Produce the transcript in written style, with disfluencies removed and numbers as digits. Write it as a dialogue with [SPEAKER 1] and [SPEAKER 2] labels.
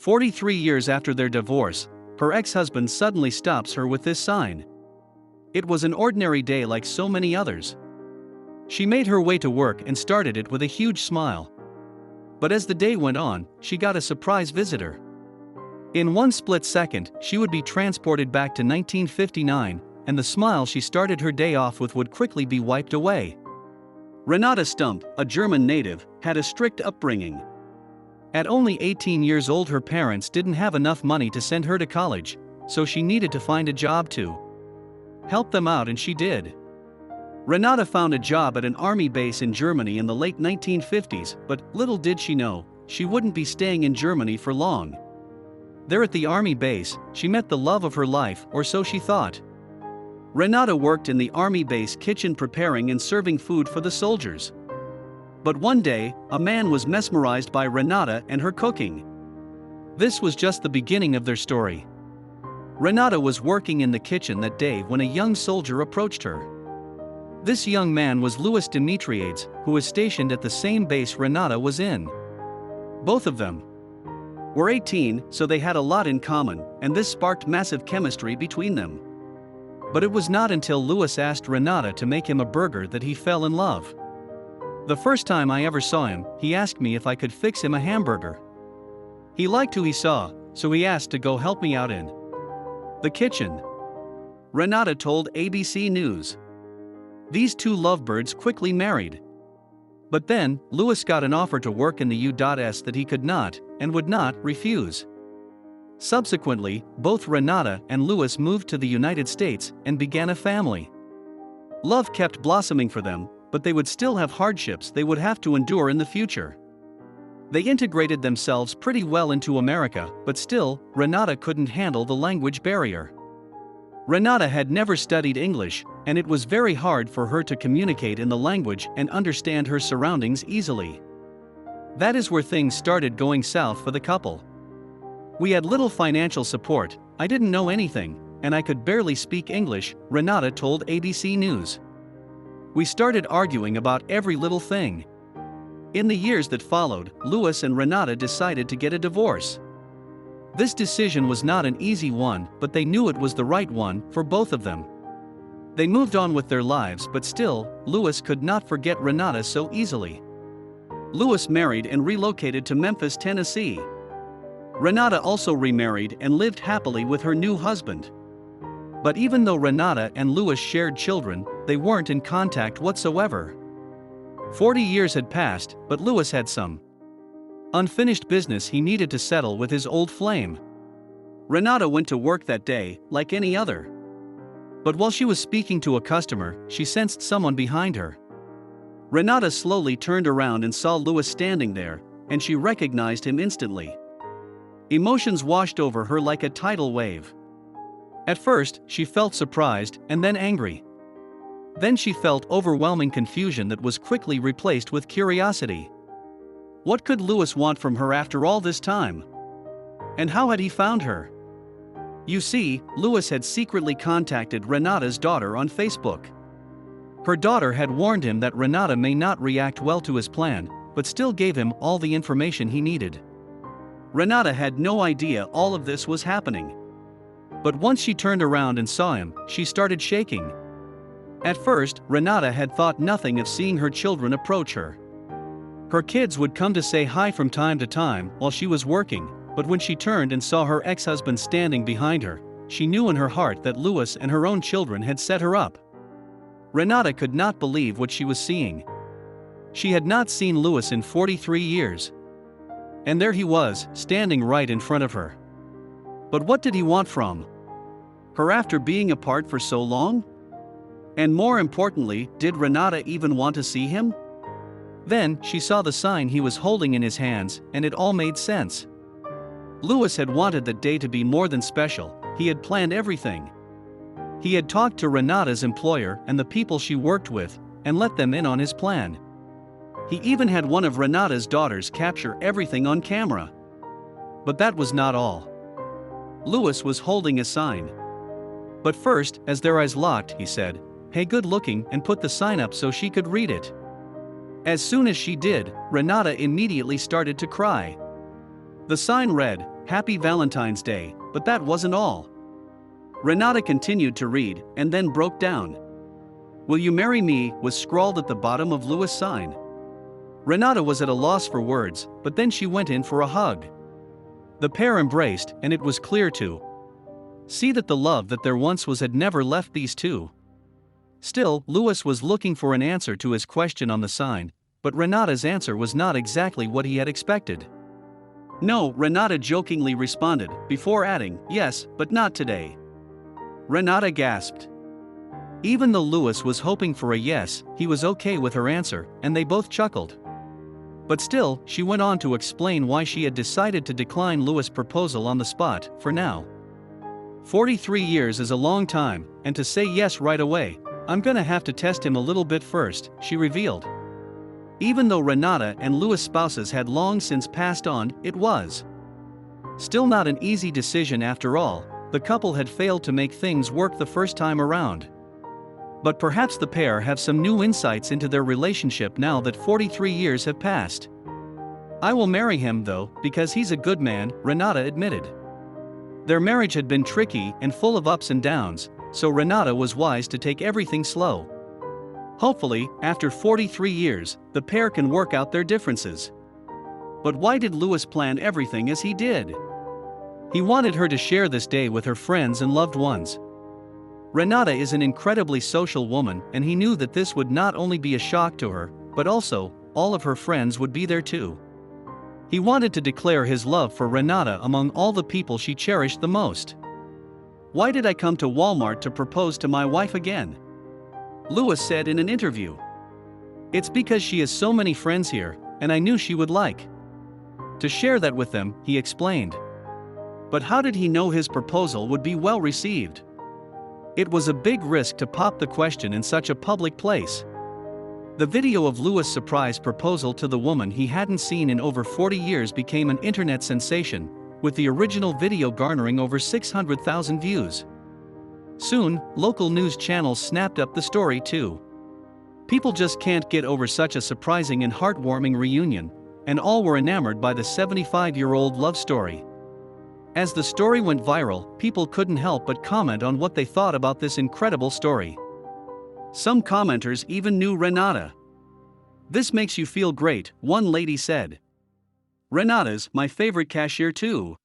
[SPEAKER 1] 43 years after their divorce, her ex-husband suddenly stops her with this sign. It was an ordinary day like so many others. She made her way to work and started it with a huge smile. But as the day went on, she got a surprise visitor. In one split second, she would be transported back to 1959, and the smile she started her day off with would quickly be wiped away. Renata Stump, a German native, had a strict upbringing. At only 18 years old, her parents didn't have enough money to send her to college, so she needed to find a job to help them out, and she did. Renata found a job at an army base in Germany in the late 1950s, but little did she know, she wouldn't be staying in Germany for long. There at the army base, she met the love of her life, or so she thought. Renata worked in the army base kitchen preparing and serving food for the soldiers. But one day, a man was mesmerized by Renata and her cooking. This was just the beginning of their story. Renata was working in the kitchen that day when a young soldier approached her. This young man was Louis Dimitriades, who was stationed at the same base Renata was in. Both of them were 18, so they had a lot in common, and this sparked massive chemistry between them. But it was not until Louis asked Renata to make him a burger that he fell in love. The first time I ever saw him, he asked me if I could fix him a hamburger. He liked who he saw, so he asked to go help me out in the kitchen. Renata told ABC News. These two lovebirds quickly married. But then, Louis got an offer to work in the U.S. that he could not, and would not, refuse. Subsequently, both Renata and Louis moved to the United States and began a family. Love kept blossoming for them, but they would still have hardships they would have to endure in the future. They integrated themselves pretty well into America, but still, Renata couldn't handle the language barrier. Renata had never studied English, and it was very hard for her to communicate in the language and understand her surroundings easily. That is where things started going south for the couple. We had little financial support, I didn't know anything, and I could barely speak English, Renata told ABC News. We started arguing about every little thing. In the years that followed, Louis and Renata decided to get a divorce. This decision was not an easy one, but they knew it was the right one for both of them. They moved on with their lives, but still, Louis could not forget Renata so easily. Louis married and relocated to Memphis, Tennessee. Renata also remarried and lived happily with her new husband. But even though Renata and Louis shared children, they weren't in contact whatsoever. 40 years had passed, but Louis had some unfinished business he needed to settle with his old flame. Renata went to work that day, like any other. But while she was speaking to a customer, she sensed someone behind her. Renata slowly turned around and saw Louis standing there, and she recognized him instantly. Emotions washed over her like a tidal wave. At first, she felt surprised, and then angry. Then she felt overwhelming confusion that was quickly replaced with curiosity. What could Louis want from her after all this time? And how had he found her? You see, Louis had secretly contacted Renata's daughter on Facebook. Her daughter had warned him that Renata may not react well to his plan, but still gave him all the information he needed. Renata had no idea all of this was happening. But once she turned around and saw him, she started shaking. At first, Renata had thought nothing of seeing her children approach her. Her kids would come to say hi from time to time while she was working, but when she turned and saw her ex-husband standing behind her, she knew in her heart that Louis and her own children had set her up. Renata could not believe what she was seeing. She had not seen Louis in 43 years. And there he was, standing right in front of her. But what did he want from her after being apart for so long? And more importantly, did Renata even want to see him? Then, she saw the sign he was holding in his hands, and it all made sense. Louis had wanted that day to be more than special, he had planned everything. He had talked to Renata's employer and the people she worked with, and let them in on his plan. He even had one of Renata's daughters capture everything on camera. But that was not all. Louis was holding a sign. But first, as their eyes locked, he said, "Hey, good looking," and put the sign up so she could read it. As soon as she did, Renata immediately started to cry. The sign read, "Happy Valentine's Day," but that wasn't all. Renata continued to read, and then broke down. "Will you marry me?" was scrawled at the bottom of Louis' sign. Renata was at a loss for words, but then she went in for a hug. The pair embraced, and it was clear to see that the love that there once was had never left these two. Still, Louis was looking for an answer to his question on the sign, but Renata's answer was not exactly what he had expected. "No," Renata jokingly responded, before adding, "Yes, but not today." Renata gasped. Even though Louis was hoping for a yes, he was okay with her answer, and they both chuckled. But still, she went on to explain why she had decided to decline Louis' proposal on the spot, for now. 43 years is a long time, and to say yes right away, "I'm gonna have to test him a little bit first," she revealed. Even though Renata and Louis' spouses had long since passed on, it was still not an easy decision after all. The couple had failed to make things work the first time around. But perhaps the pair have some new insights into their relationship now that 43 years have passed. "I will marry him though, because he's a good man," Renata admitted. Their marriage had been tricky and full of ups and downs, so Renata was wise to take everything slow. Hopefully, after 43 years, the pair can work out their differences. But why did Louis plan everything as he did? He wanted her to share this day with her friends and loved ones. Renata is an incredibly social woman, and he knew that this would not only be a shock to her, but also, all of her friends would be there too. He wanted to declare his love for Renata among all the people she cherished the most. "Why did I come to Walmart to propose to my wife again?" Louis said in an interview. "It's because she has so many friends here, and I knew she would like to share that with them," he explained. But how did he know his proposal would be well received? It was a big risk to pop the question in such a public place. The video of Louis' surprise proposal to the woman he hadn't seen in over 40 years became an internet sensation, with the original video garnering over 600,000 views. Soon, local news channels snapped up the story too. People just can't get over such a surprising and heartwarming reunion, and all were enamored by the 75-year-old love story. As the story went viral, people couldn't help but comment on what they thought about this incredible story. Some commenters even knew Renata. "This makes you feel great," one lady said. "Renata's my favorite cashier too."